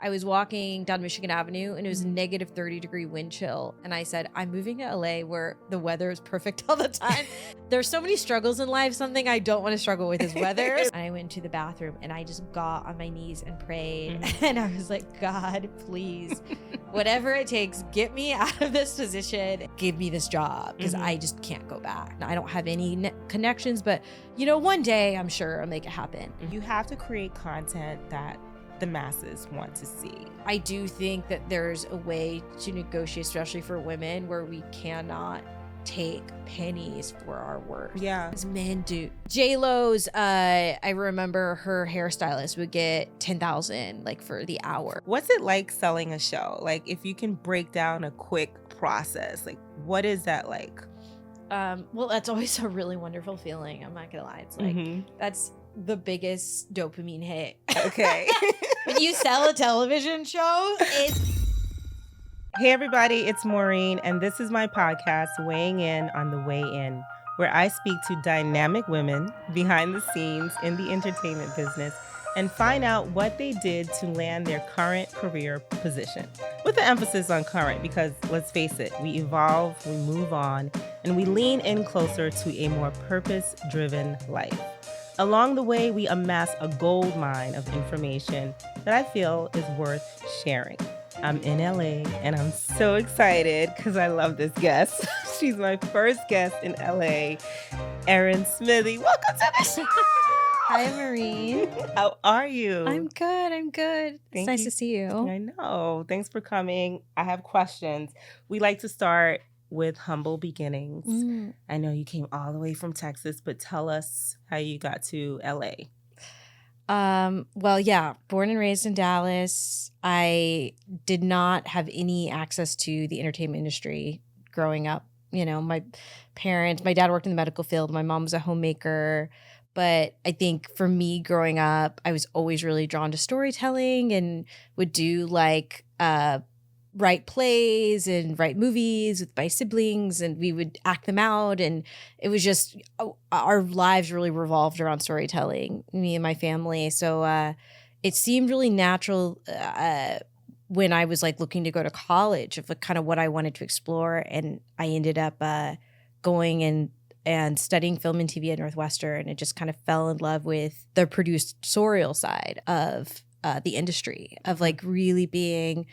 I was walking down Michigan Avenue and it was a negative 30-degree wind chill. And I said, I'm moving to LA where the weather is perfect all the time. There's so many struggles in life. Something I don't want to struggle with is weather. And I went to the bathroom and I just got on my knees and prayed. And I was like, God, please, whatever it takes, get me out of this position. Give me this job because I just can't go back. I don't have any connections, but you know, one day I'm sure I'll make it happen. You have to create content that the masses want to see. I do think that there's a way to negotiate, especially for women, where we cannot take pennies for our work. Yeah. As men do. JLOs, I remember her hairstylist would get $10,000 like for the hour. What's it like selling a show? Like if you can break down a quick process, like what is that like? Well, that's always a really wonderful feeling. I'm not gonna lie. It's like, that's the biggest dopamine hit. Okay. When you sell a television show, it's... Hey everybody, it's Maureen, and this is my podcast, Weighing In on the Way In, where I speak to dynamic women behind the scenes in the entertainment business and find out what they did to land their current career position. With an emphasis on current, because let's face it, we evolve, we move on, and we lean in closer to a more purpose-driven life. Along the way, we amass a gold mine of information that I feel is worth sharing. I'm in LA and I'm so excited because I love this guest. She's my first guest in LA, Erin Smithey. Welcome to the show. Hi, Maureen. How are you? I'm good. It's nice to see you. I know. Thanks for coming. I have questions. We like to start with humble beginnings. I know you came all the way from Texas, but tell us how you got to LA. Well, yeah, born and raised in Dallas. I did not have any access to the entertainment industry growing up. You know, my dad worked in the medical field. My mom was a homemaker. But I think for me growing up, I was always really drawn to storytelling and would do like, write plays and write movies with my siblings, and we would act them out. And it was just, our lives really revolved around storytelling, me and my family. So it seemed really natural when I was like looking to go to college of like kind of what I wanted to explore. And I ended up going and studying film and TV at Northwestern, and just kind of fell in love with the producerial side of the industry, of like really being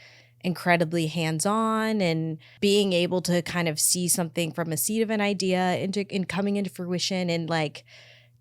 incredibly hands-on and being able to kind of see something from a seed of an idea in coming into fruition, and like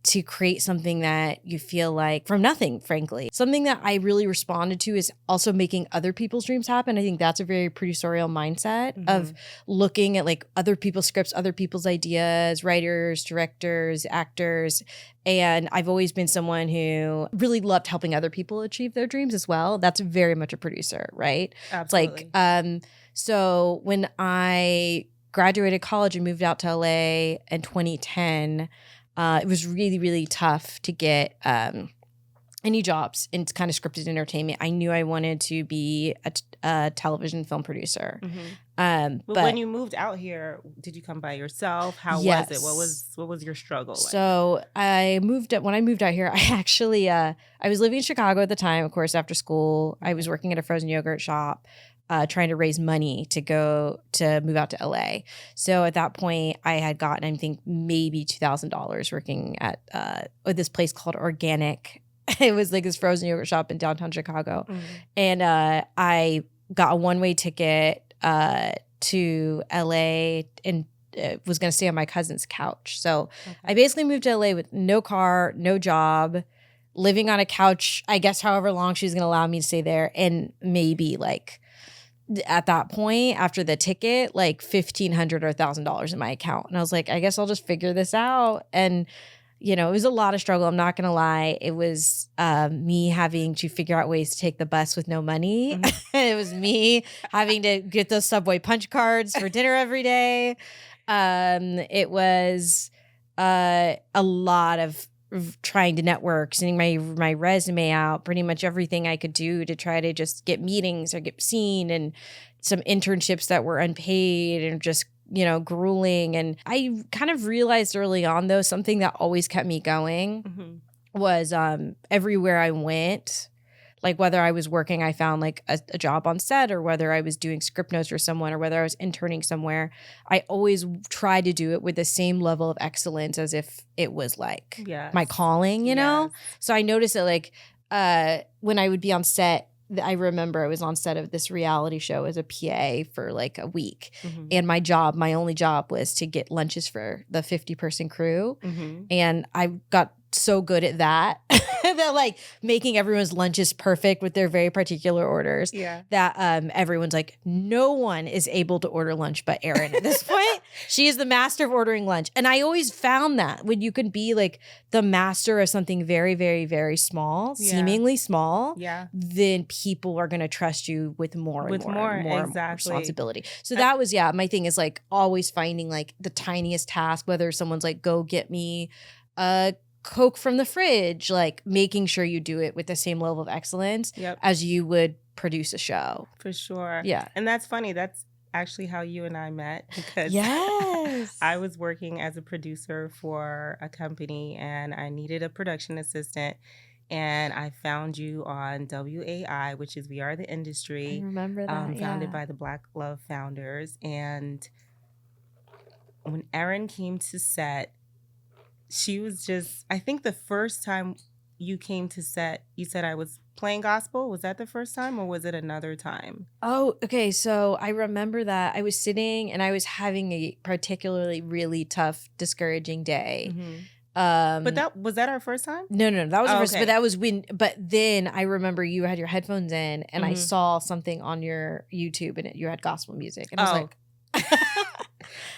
to create something that you feel like from nothing, frankly. Something that I really responded to is also making other people's dreams happen. I think that's a very producerial mindset of looking at like other people's scripts, other people's ideas, writers, directors, actors. And I've always been someone who really loved helping other people achieve their dreams as well. That's very much a producer, right? Absolutely. It's like, so when I graduated college and moved out to LA in 2010, it was really, really tough to get any jobs in kind of scripted entertainment. I knew I wanted to be a television film producer. But when you moved out here, did you come by yourself? How was it? What was your struggle like? So when I moved out here, I actually I was living in Chicago at the time, of course, after school. I was working at a frozen yogurt shop. Trying to raise money to move out to LA. So at that point, I had gotten, I think, maybe $2,000 working at this place called Organic. It was like this frozen yogurt shop in downtown Chicago. And I got a one-way ticket to LA and was going to stay on my cousin's couch. So I basically moved to LA with no car, no job, living on a couch, I guess however long she was going to allow me to stay there, and maybe like at that point, after the ticket, like $1,500 or $1,000 in my account. And I was like, I guess I'll just figure this out. And, you know, it was a lot of struggle. I'm not going to lie. It was me having to figure out ways to take the bus with no money. It was me having to get those Subway punch cards for dinner every day. It was a lot of trying to network, sending my resume out, pretty much everything I could do to try to just get meetings or get seen, and some internships that were unpaid and just, you know, grueling. And I kind of realized early on, though, something that always kept me going was everywhere I went, Like whether I was working, I found like a job on set, or whether I was doing script notes for someone, or whether I was interning somewhere, I always tried to do it with the same level of excellence as if it was like my calling, you know? So I noticed that like when I would be on set, I remember I was on set of this reality show as a PA for like a week. And my only job was to get lunches for the 50-person crew. And I got so good at that that like making everyone's lunches perfect with their very particular orders that everyone's like, no one is able to order lunch but Erin at this point. She is the master of ordering lunch. And I always found that when you can be like the master of something very, very, very small, seemingly small, then people are going to trust you with more and more responsibility. So that was, my thing is like always finding like the tiniest task, whether someone's like, go get me a Coke from the fridge, like making sure you do it with the same level of excellence as you would produce a show. For sure. Yeah. And that's funny. That's actually how you and I met, because I was working as a producer for a company and I needed a production assistant. And I found you on WAI, which is We Are the Industry. I remember that. Founded by the Black Love founders. And when Erin came to set, she was just, I think the first time you came to set, you said I was playing gospel. Was that the first time or was it another time? Oh, okay. So I remember that I was sitting and I was having a particularly really tough, discouraging day. But was that our first time? No, that was the first. Okay. But that was but then I remember you had your headphones in and I saw something on your YouTube and you had gospel music. And I was like,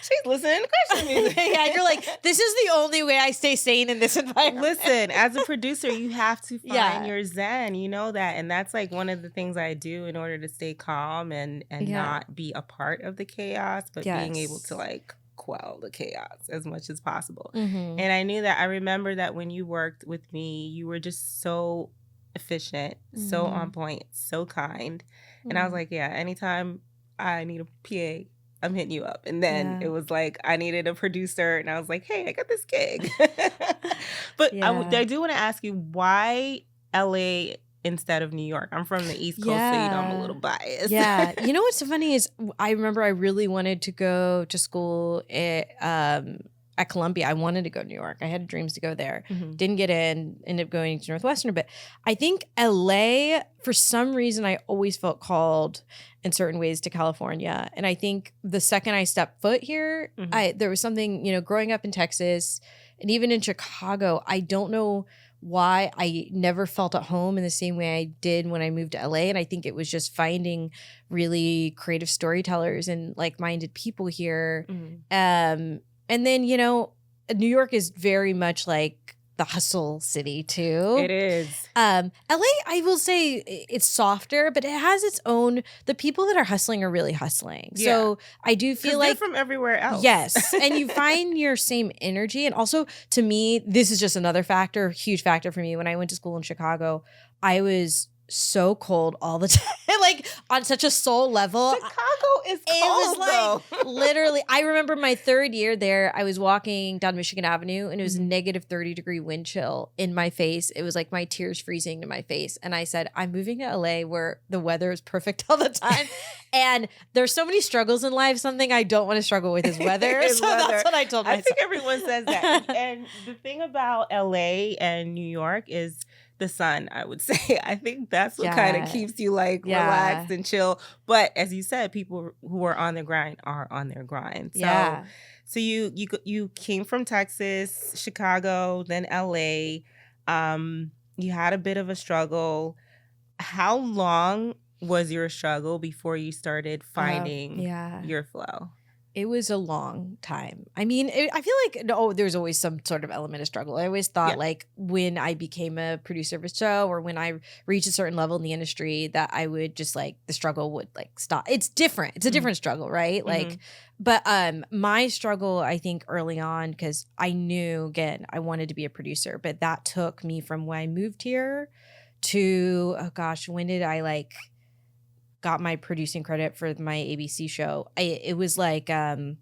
she's listening to Christian music. You're like, this is the only way I stay sane in this environment. Listen, as a producer, you have to find your zen. You know that. And that's like one of the things I do in order to stay calm and not be a part of the chaos, but being able to like quell the chaos as much as possible. And I knew that. I remember that when you worked with me, you were just so efficient, so on point, so kind. And I was like, anytime I need a PA, I'm hitting you up. And then it was like, I needed a producer. And I was like, hey, I got this gig. But I do want to ask you, why LA instead of New York? I'm from the East Coast, so you know I'm a little biased. You know what's so funny is I remember I really wanted to go to school at Columbia. I wanted to go to New York. I had dreams to go there. Didn't get in, ended up going to Northwestern. But I think LA, for some reason, I always felt called in certain ways to California. And I think the second I stepped foot here, there was something, growing up in Texas and even in Chicago, I don't know why I never felt at home in the same way I did when I moved to LA. And I think it was just finding really creative storytellers and like-minded people here. And then, New York is very much like the hustle city too. It is. LA, I will say it's softer, but it has its own, the people that are hustling are really hustling. So I do feel like they're from everywhere else. Yes. And you find your same energy. And also to me, this is just another factor, huge factor for me. When I went to school in Chicago, I was so cold all the time, like on such a soul level. Chicago is cold. It was like literally, I remember my third year there, I was walking down Michigan Avenue and it was negative 30-degree wind chill in my face. It was like my tears freezing to my face. And I said, I'm moving to LA where the weather is perfect all the time. And there's so many struggles in life. Something I don't want to struggle with is weather. That's what I told myself. I think everyone says that. And the thing about LA and New York is the sun, I would say. I think that's what kind of keeps you like relaxed and chill. But as you said, people who are on their grind are on their grind. So you came from Texas, Chicago, then LA. You had a bit of a struggle. How long was your struggle before you started finding your flow? It was a long time. I mean, I feel like, there's always some sort of element of struggle. I always thought like when I became a producer of a show or when I reached a certain level in the industry that I would just like, the struggle would like stop. It's different. It's a different struggle, right? Like, but my struggle, I think early on, because I knew, again, I wanted to be a producer, but that took me from when I moved here to, when did I got my producing credit for my ABC show? It was like, that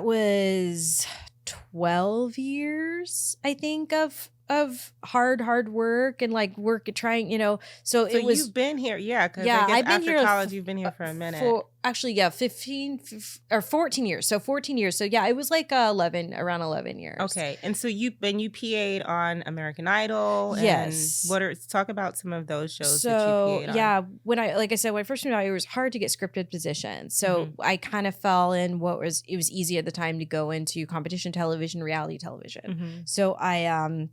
was 12 years, I think, of of hard work and like work trying, so it was. You've been here, because Yeah, I guess I've been after here college you've been here for a minute. for actually 15 or 14 years. So 14 years. So yeah, it was like around 11 years. Okay. And so you PA'd on American Idol. Yes. And talk about some of those shows that you PA'd on. Yeah, when I first moved out, it was hard to get scripted positions. So I kind of fell in it was easy at the time to go into competition television, reality television. So I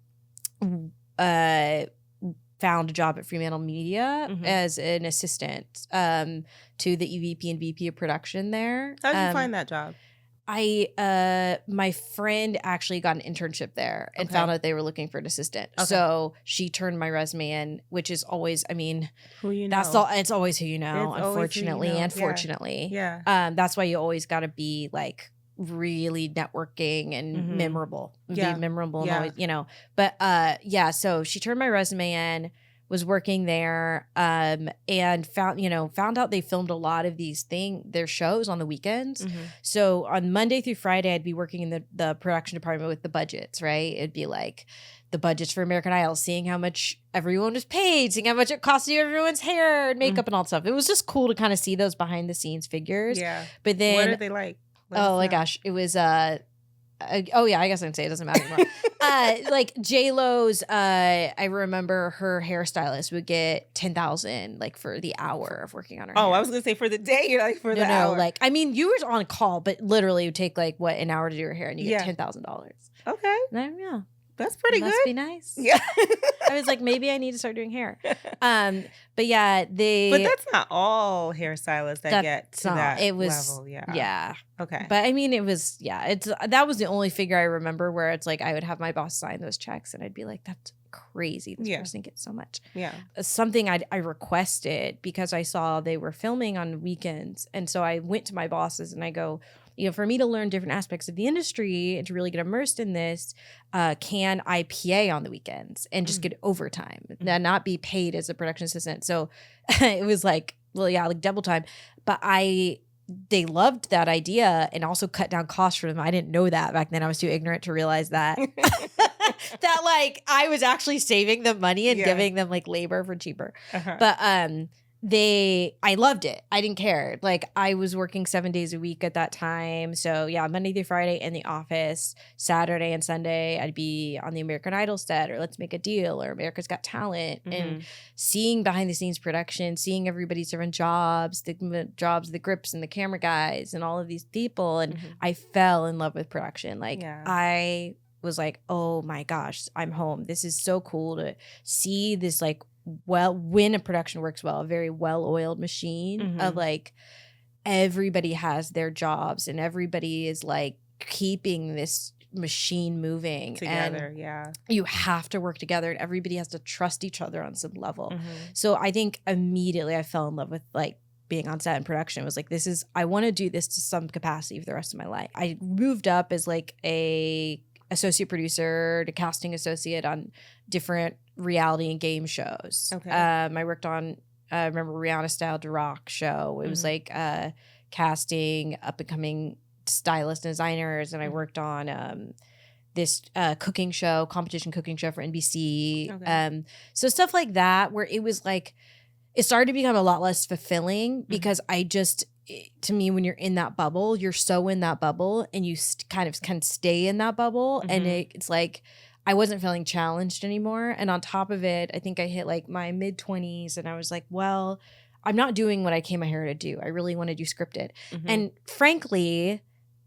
found a job at Fremantle Media as an assistant to the EVP and VP of production there. How did you find that job? My friend actually got an internship there and found out they were looking for an assistant. Okay. So she turned my resume in, which is always, who you know. It's always who you know, unfortunately and fortunately. Yeah. That's why you always got to be like really networking and memorable. Be memorable and always, But so she turned my resume in, was working there, and found out they filmed a lot of their shows on the weekends. So on Monday through Friday, I'd be working in the production department with the budgets, right? It'd be like the budgets for American Idol, seeing how much everyone was paid, seeing how much it cost to do everyone's hair and makeup and all that stuff. It was just cool to kind of see those behind the scenes figures. Yeah. But then what are they like? Oh my gosh, it was I guess I can say it doesn't matter anymore. Like JLOs, I remember her hairstylist would get $10,000 like for the hour of working on her hair. I was gonna say for the day, you're like for the hour. Like you were on call, but literally it would take like an hour to do her hair, and you get $10,000. Okay, yeah. That's pretty good. Must be nice. Yeah. I was like, maybe I need to start doing hair. But yeah, But that's not all hairstylists that get to that level. Yeah. Yeah. Okay. But it was, that was the only figure I remember where it's like I would have my boss sign those checks and I'd be like, that's crazy. This person gets so much. Yeah. Something I requested because I saw they were filming on weekends. And so I went to my bosses and I go, for me to learn different aspects of the industry and to really get immersed in this, can I PA on the weekends and just get overtime and not be paid as a production assistant? So it was like, like double time. But they loved that idea and also cut down costs for them. I didn't know that back then. I was too ignorant to realize that. That like I was actually saving them money and giving them like labor for cheaper. But I loved it. I didn't care. Like I was working 7 days a week at that time. So Monday through Friday in the office, Saturday and Sunday, I'd be on the American Idol set or Let's Make a Deal or America's Got Talent and seeing behind the scenes production, seeing everybody's different jobs, the grips and the camera guys and all of these people. And I fell in love with production. Like I was like, oh my gosh, I'm home. This is so cool to see this like, when a production works well, a very well-oiled machine of like everybody has their jobs and everybody is like keeping this machine moving together. And you have to work together and everybody has to trust each other on some level. So I think immediately I fell in love with like being on set and production. It was like, I want to do this to some capacity for the rest of my life. I moved up as like a associate producer to casting associate on different reality and game shows. Okay. I worked on, I remember Rihanna Style to Rock show. It was like casting up and coming stylists and designers. And I worked on this cooking show, competition cooking show for NBC. Okay. So stuff like that where it was like, it started to become a lot less fulfilling because to me, when you're in that bubble, you're so in that bubble and you kind of can stay in that bubble. And it's like, I wasn't feeling challenged anymore. And on top of it, I think I hit like my mid-20s and I was like, well, I'm not doing what I came here to do. I really want to do scripted. And frankly,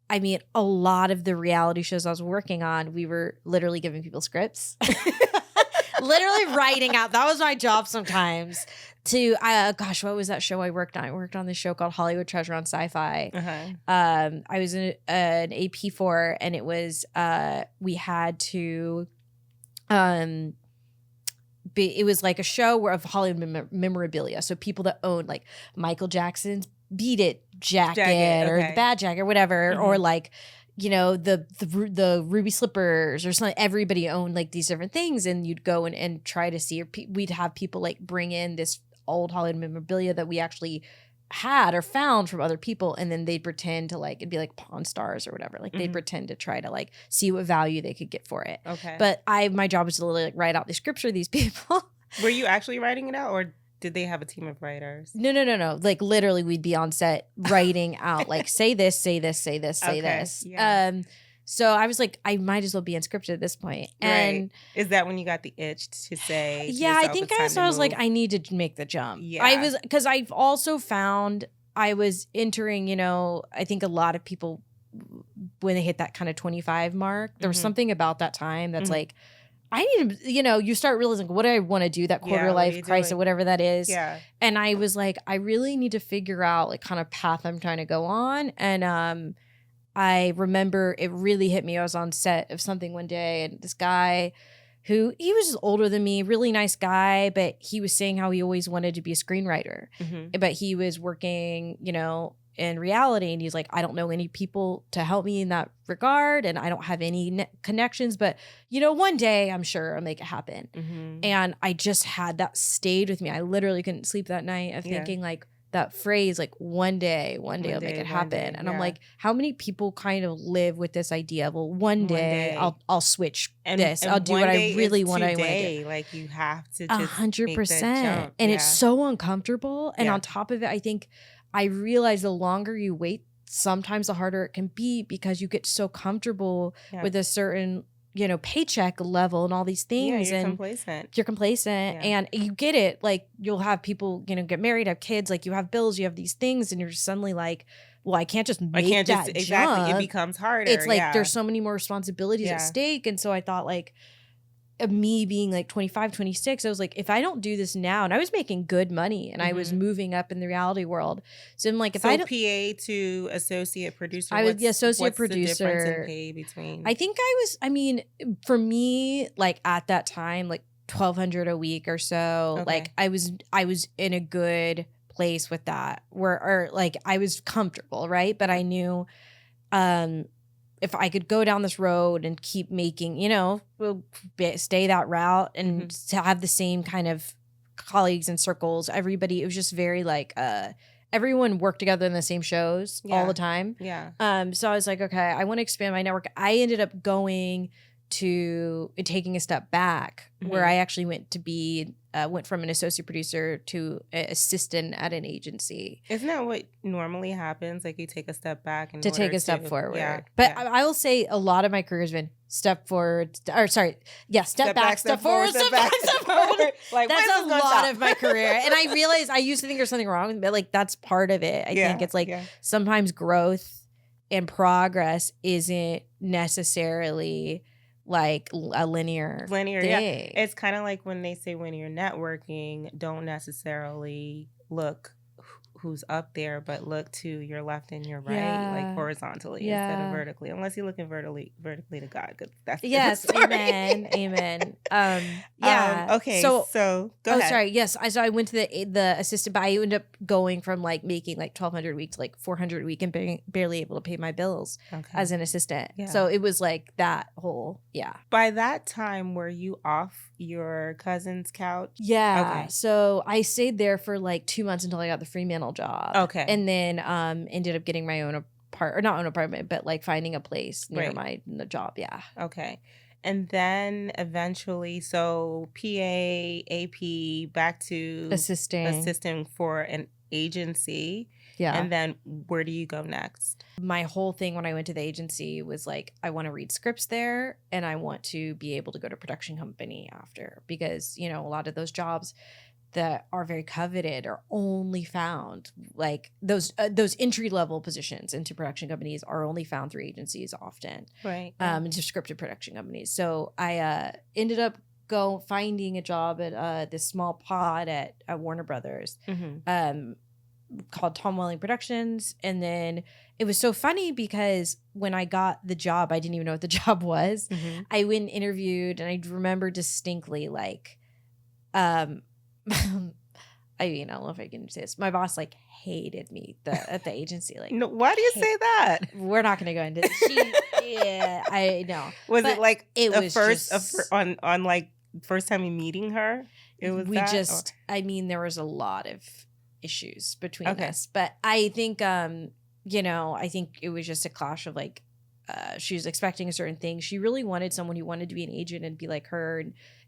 I mean, a lot of the reality shows I was working on, we were literally giving people scripts. Literally writing out. That was my job sometimes. What was that show I worked on? I worked on this show called Hollywood Treasure on Sci-Fi. I was an AP for, and it was we had to it was like a show of Hollywood memorabilia. So people that owned like Michael Jackson's Beat It jacket or the Bad Jacket or whatever, or like, the ruby slippers or something. Everybody owned like these different things, and you'd go and try to see. We'd have people like bring in this old Hollywood memorabilia that we actually had or found from other people, and then they'd pretend to like, it'd be like Pawn Stars or whatever, like they'd pretend to try to like see what value they could get for it. Okay. But my job was to literally like write out the scripts for these people. Were you actually writing it out, or did they have a team of writers? No. Like literally we'd be on set writing out like say this, say this, say this, say this. Yeah. So I was like, I might as well be unscripted at this point. And right. Is that when you got the itch to say? Yeah, I think I was like, I need to make the jump. Yeah. Because I've also found I was entering, you know, I think a lot of people, when they hit that kind of 25 mark, there was something about that time that's like, I need to, you know, you start realizing what do I want to do, that quarter life crisis, whatever that is. Yeah. And I was like, I really need to figure out like kind of path I'm trying to go on. And I remember it really hit me. I was on set of something one day, and this guy who, he was just older than me, really nice guy, but he was saying how he always wanted to be a screenwriter. But he was working, you know, in reality, and he's like, I don't know any people to help me in that regard, and I don't have any connections, but you know, one day I'm sure I'll make it happen. And I just had that stayed with me. I literally couldn't sleep that night of thinking like that phrase, like one day I'll make it happen. And I'm like, how many people kind of live with this idea of, well, one day I'll switch this. I'll do what I really want to do. Like you have to 100%. And it's so uncomfortable. And on top of it, I think I realize the longer you wait, sometimes the harder it can be, because you get so comfortable with a certain, you know, paycheck level and all these things. You're and complacent. You're complacent and you get it. Like you'll have people, you know, get married, have kids, like you have bills, you have these things, and you're suddenly like, well, I can't just make that jump. Exactly. It becomes harder. It's like there's so many more responsibilities at stake. And so I thought like, me being like 25, 26, I was like, if I don't do this now, and I was making good money and I was moving up in the reality world. So I'm like, if I don't, PA to associate producer, I was the associate what's producer. The difference in pay between? I think I mean, for me, like at that time, like $1,200 a week or so, like I was in a good place with that, or like I was comfortable, right? But I knew, if I could go down this road and keep making, you know, stay that route and to have the same kind of colleagues and circles, everybody, it was just very like, everyone worked together in the same shows all the time. So I was like, okay, I want to expand my network. I ended up going to taking a step back where I actually went from an associate producer to an assistant at an agency. Isn't that what normally happens? Like you take a step back and take a step forward. But I will say a lot of my career has been step forward, or sorry, step back, step forward, step back, step forward. Like that's a lot of my career. And I realized I used to think there's something wrong with it, but like that's part of it. I think it's like sometimes growth and progress isn't necessarily like a linear thing. It's kind of like when they say when you're networking, don't necessarily look who's up there, but look to your left and your right, like horizontally instead of vertically, unless you're looking vertically to God. That's amen. Okay, so go ahead. Sorry. Yes, so I went to the assistant, but I ended up going from like making like $1,200 a week to like $400 a week and being barely able to pay my bills as an assistant. So it was like that whole By that time, were you off your cousin's couch? So I stayed there for like 2 months until I got the Fremantle job. And then ended up getting my own not own apartment, but like finding a place near the job. And then eventually, so PA, AP, back to assisting for an agency. And then where do you go next? My whole thing when I went to the agency was like, I want to read scripts there and I want to be able to go to production company after, because, you know, a lot of those jobs that are very coveted are only found, like those entry level positions into production companies are only found through agencies often, into scripted production companies. So I ended up finding a job at this small pod at Warner Brothers, called Tom Welling Productions. And then it was so funny because when I got the job, I didn't even know what the job was. I went and interviewed, and I remember distinctly like, I don't know if I can say this. My boss like hated me at the agency. Like, no, why do you say that? We're not going to go into it. I know. Was it like on like first time you meeting her? It was I mean, there was a lot of issues between us. But I think, you know, I think it was just a clash of like, she was expecting a certain thing. She really wanted someone who wanted to be an agent and be like her.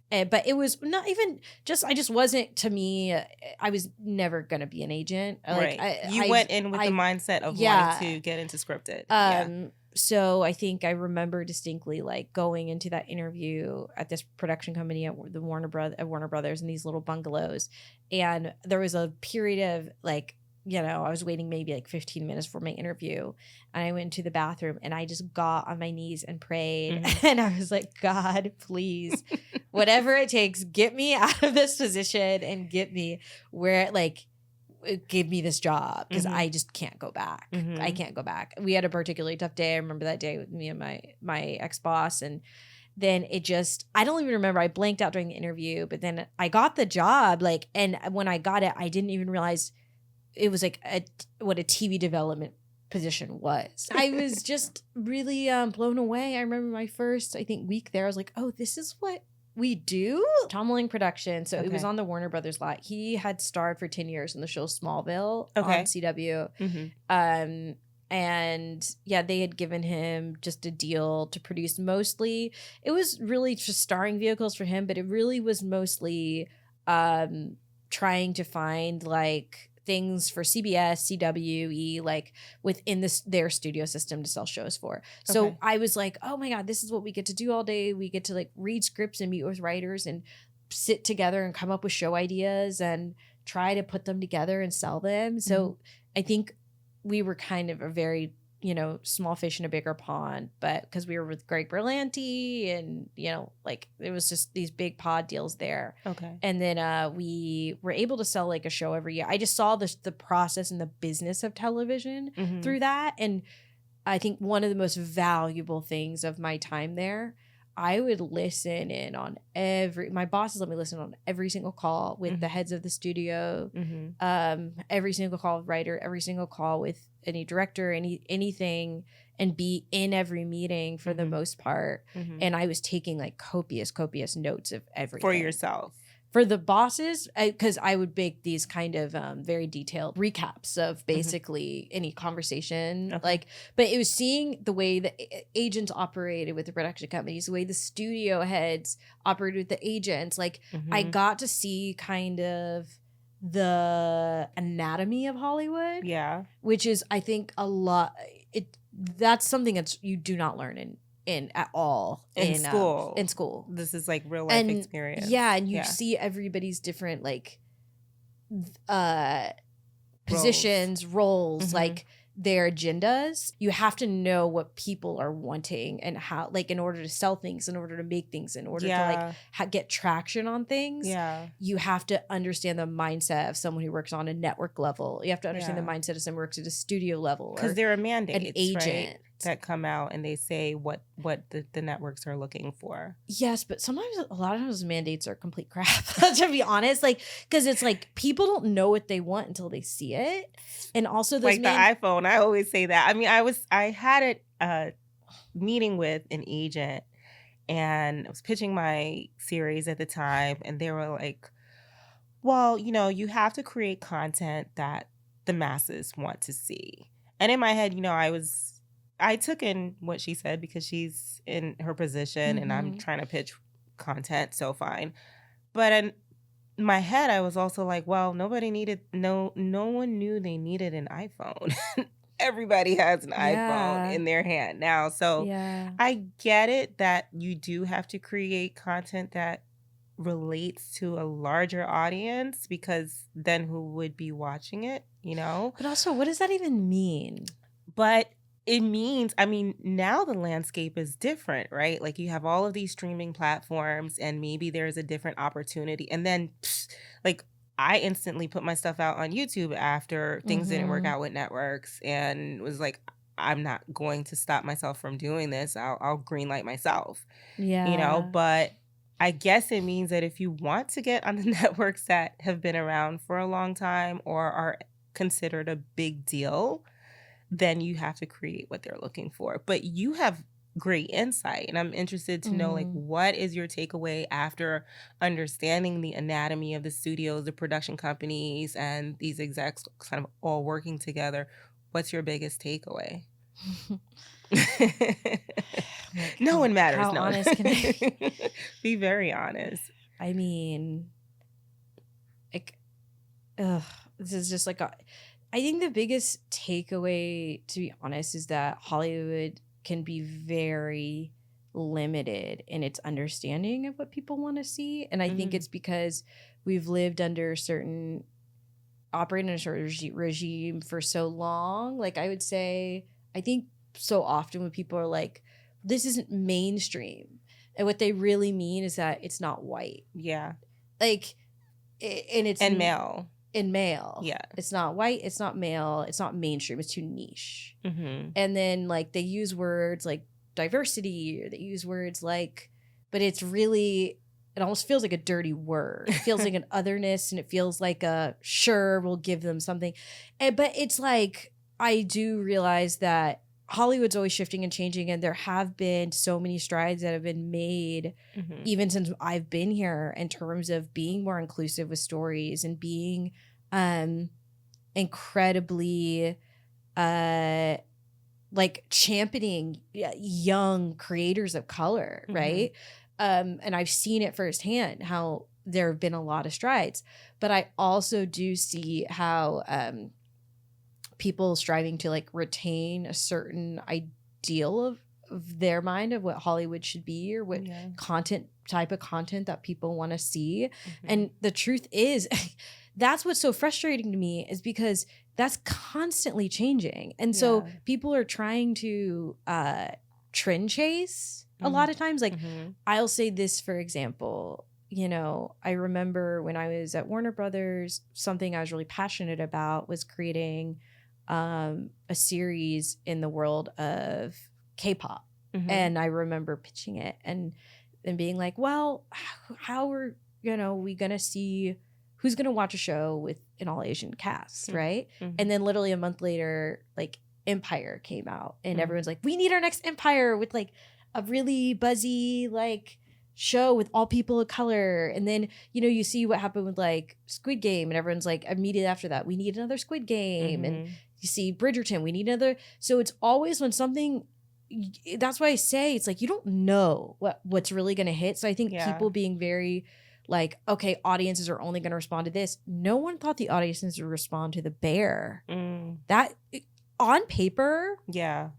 But it was not even just, I just wasn't, to me, I was never going to be an agent. Like, right. You went in with the mindset of wanting to get into scripted. So I think I remember distinctly like going into that interview at this production company at the Warner Brothers in these little bungalows. And there was a period of like, you know, I was waiting maybe like 15 minutes for my interview, and I went into the bathroom and I just got on my knees and prayed. And I was like, God, please, whatever it takes, get me out of this position and get me where, like, give me this job, because I just can't go back. I can't go back. We had a particularly tough day. I remember that day with me and my ex-boss, and then it just, I don't even remember. I blanked out during the interview, but then I got the job. Like, and when I got it, I didn't even realize it was like what a TV development position was. I was just really blown away. I remember my first, I think, week there. I was like, oh, this is what we do? Tom Welling production. So it was on the Warner Brothers lot. He had starred for 10 years in the show Smallville on CW. And yeah, they had given him just a deal to produce mostly. It was really just starring vehicles for him, but it really was mostly trying to find like things for CBS, CWE, like within their studio system to sell shows for. So I was like, oh my God, this is what we get to do all day. We get to like read scripts and meet with writers and sit together and come up with show ideas and try to put them together and sell them. So I think we were kind of a very, you know, small fish in a bigger pond, but because we were with Greg Berlanti and, you know, like it was just these big pod deals there. And then we were able to sell like a show every year. I just saw the process and the business of television through that. And I think one of the most valuable things of my time there, I would listen in on my bosses let me listen on every single call with the heads of the studio, every single call with writer, every single call with any director, anything, and be in every meeting for the most part. And I was taking like copious notes of everything. For yourself? For the bosses, because I would make these kind of very detailed recaps of basically any conversation. Like, but it was seeing the way the agents operated with the production companies, the way the studio heads operated with the agents. Like, I got to see kind of the anatomy of Hollywood. Yeah. Which is, I think, a lot. That's something that you do not learn in at all in school. This is like real life experience. Yeah, and you see everybody's different like positions, roles, like their agendas. You have to know what people are wanting and how, like, in order to sell things, in order to make things, in order to like get traction on things. Yeah, you have to understand the mindset of someone who works on a network level. You have to understand the mindset of someone who works at a studio level, because there are mandates, an agent. Right? That come out and they say what the networks are looking for. Yes, but sometimes, a lot of times mandates are complete crap, to be honest. Like, because it's like people don't know what they want until they see it. And also those like the iPhone, I always say that. I mean, I had a meeting with an agent and I was pitching my series at the time, and they were like, well, you know, you have to create content that the masses want to see. And in my head, you know, I took in what she said because she's in her position and I'm trying to pitch content, so fine. But in my head, I was also like, well, no one knew they needed an iPhone. Everybody has an iPhone in their hand now. So I get it that you do have to create content that relates to a larger audience, because then who would be watching it, you know? But also, what does that even mean? But it means, I mean, now the landscape is different, right? Like, you have all of these streaming platforms and maybe there's a different opportunity. And then, like, I instantly put my stuff out on YouTube after things didn't work out with networks, and was like, I'm not going to stop myself from doing this. I'll greenlight myself, you know? But I guess it means that if you want to get on the networks that have been around for a long time or are considered a big deal, then you have to create what they're looking for. But you have great insight. And I'm interested to know, like, what is your takeaway after understanding the anatomy of the studios, the production companies, and these execs kind of all working together? What's your biggest takeaway? Like, no one matters. How no. honest can I be? Very honest. I mean, like, this is just like I think the biggest takeaway, to be honest, is that Hollywood can be very limited in its understanding of what people want to see. And I think it's because we've lived under operating in a certain regime for so long. Like, I would say, I think so often when people are like, this isn't mainstream, and what they really mean is that it's not white. Yeah. Like, and male. In male. Yeah. It's not white, it's not male, it's not mainstream, it's too niche. Mm-hmm. And then, like, they use words like diversity, or they use words like, but it's really, it almost feels like a dirty word. It feels like an otherness, and it feels like sure, we'll give them something. But it's like, I do realize that Hollywood's always shifting and changing, and there have been so many strides that have been made even since I've been here in terms of being more inclusive with stories and being incredibly like championing young creators of color, right? And I've seen it firsthand how there have been a lot of strides, but I also do see how people striving to like retain a certain ideal of their mind of what Hollywood should be, or what type of content that people want to see. And the truth is, that's what's so frustrating to me, is because that's constantly changing. And so people are trying to trend chase a lot of times. Like, I'll say this, for example, you know, I remember when I was at Warner Brothers, something I was really passionate about was creating a series in the world of K-pop. And I remember pitching it and being like, well, how are, we going to see who's going to watch a show with an all Asian cast, right? And then literally a month later, like, Empire came out, and everyone's like, we need our next Empire with like a really buzzy like show with all people of color. And then, you see what happened with like Squid Game, and everyone's like, immediately after that, we need another Squid Game. And you see Bridgerton, we need another. So it's always when something, that's why I say it's like, you don't know what's really going to hit. So I think people being very like, okay, audiences are only going to respond to this. No one thought the audiences would respond to The Bear. That, on paper,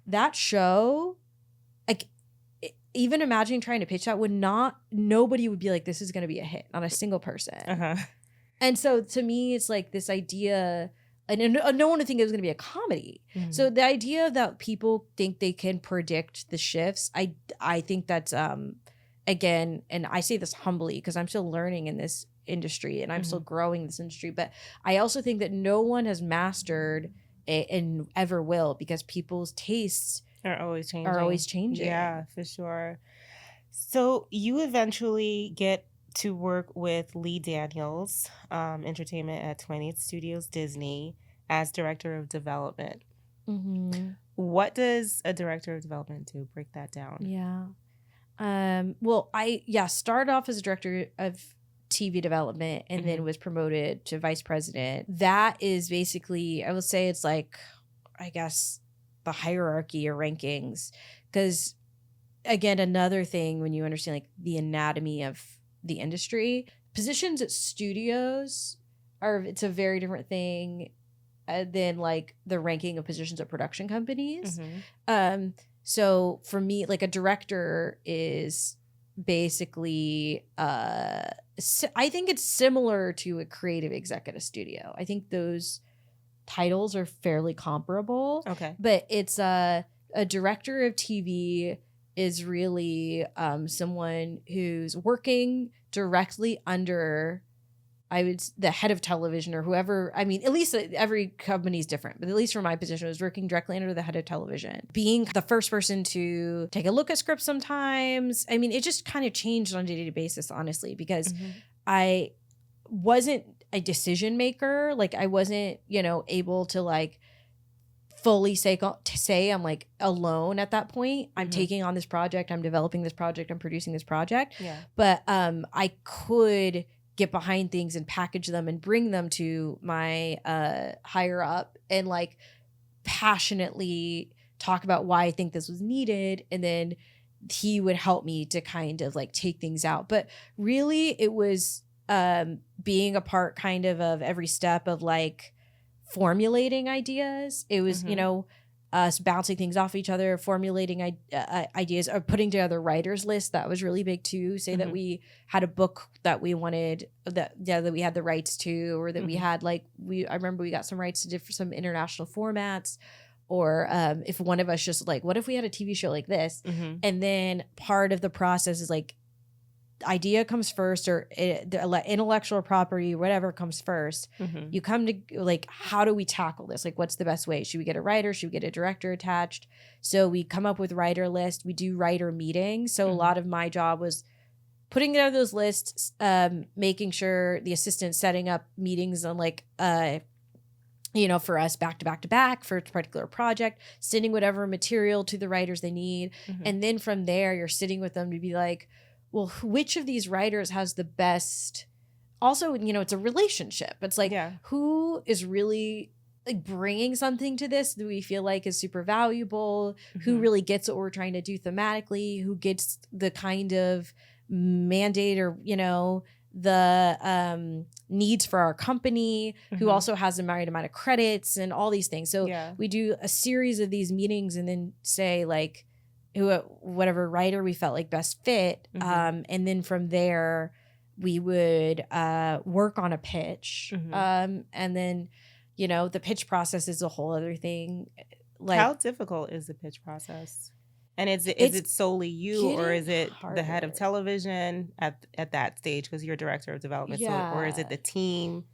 that show, like, even imagining trying to pitch that nobody would be like, this is going to be a hit. Not a single person. And so to me, it's like this idea, and no one would think it was going to be a comedy. So the idea that people think they can predict the shifts, I think that's, again, and I say this humbly because I'm still learning in this industry and I'm still growing this industry, but I also think that no one has mastered it and ever will, because people's tastes are always changing. Yeah, for sure. So you eventually get to work with Lee Daniels, Entertainment at 20th Studios Disney, as Director of Development. What does a Director of Development do? Break that down. Well, I started off as a Director of TV development and then was promoted to Vice President. That is basically, I will say, it's like, I guess, the hierarchy or rankings, because again, another thing when you understand like the anatomy of the industry, positions at studios it's a very different thing than like the ranking of positions at production companies. So for me, like, a director is basically I think it's similar to a creative exec at a studio. I think those titles are fairly comparable. But it's a director of TV is really someone who's working directly under the head of television or whoever. I mean, at least every company is different, but at least for my position, I was working directly under the head of television, being the first person to take a look at scripts sometimes. I mean, it just kind of changed on a day-to-day basis, honestly, because I wasn't a decision maker. Like, I wasn't, able to like fully say I'm like alone at that point. I'm taking on this project, I'm developing this project, I'm producing this project. Yeah. But I could get behind things and package them and bring them to my higher up and like passionately talk about why I think this was needed, and then he would help me to kind of like take things out. But really it was being a part kind of every step of like formulating ideas. It was, you know, us bouncing things off each other, formulating ideas, or putting together writers list. That was really big too. Say that we had a book that we wanted that we had the rights to, or that we had like, I remember we got some rights to some international formats. Or if one of us just like, what if we had a TV show like this? And then part of the process is like, idea comes first, or the intellectual property, whatever comes first. You come to like, how do we tackle this? Like, what's the best way? Should we get a writer? Should we get a director attached? So we come up with writer list. We do writer meetings. So a lot of my job was putting together those lists, making sure the assistant's setting up meetings on like, you know, for us back to back to back for a particular project, sending whatever material to the writers they need. And then from there, you're sitting with them to be like, well, which of these writers has the best? Also, you know, it's a relationship. It's like, who is really like bringing something to this that we feel like is super valuable? Who really gets what we're trying to do thematically? Who gets the kind of mandate, or, you know, the needs for our company, who also has the right amount of credits and all these things. So we do a series of these meetings and then say like, whatever writer we felt like best fit. And then from there we would work on a pitch. And then, you know, the pitch process is a whole other thing. Like, how difficult is the pitch process? And is it solely you, or is it the head of television at that stage because you're director of development? So, or is it the team?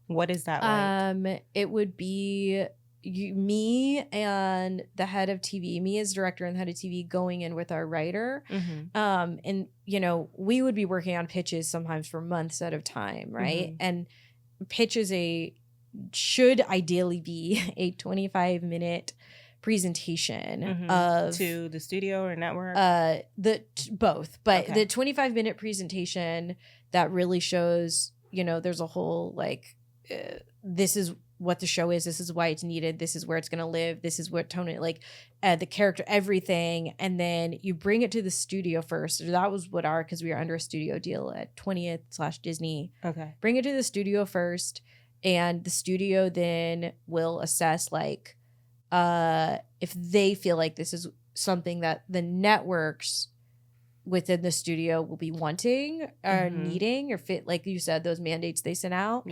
What is that like? It would be me and the head of TV, me as director and the head of TV, going in with our writer. And, you know, we would be working on pitches sometimes for months at a time, right? And pitch should ideally be a 25-minute presentation of to the studio or network, both, but the 25-minute presentation that really shows, you know, there's a whole like this is what the show is, this is why it's needed, this is where it's going to live, this is what tone it, like the character, everything. And then you bring it to the studio first. That was what because we were under a studio deal at 20th/Disney. Bring it to the studio first, and the studio then will assess like if they feel like this is something that the networks within the studio will be wanting or needing or fit, like you said, those mandates they sent out.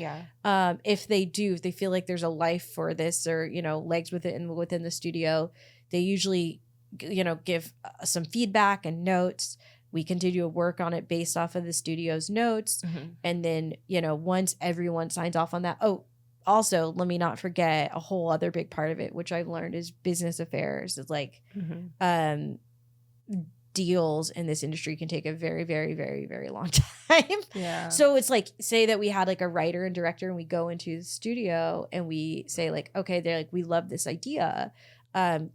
If they feel like there's a life for this, or, you know, legs within the studio, they usually, you know, give some feedback and notes. We continue to work on it based off of the studio's notes. And then, you know, once everyone signs off on that, also, let me not forget a whole other big part of it, which I've learned is business affairs. It's like deals in this industry can take a very, very, very, very long time. So it's like, say that we had like a writer and director, and we go into the studio and we say like, okay, they're like, we love this idea.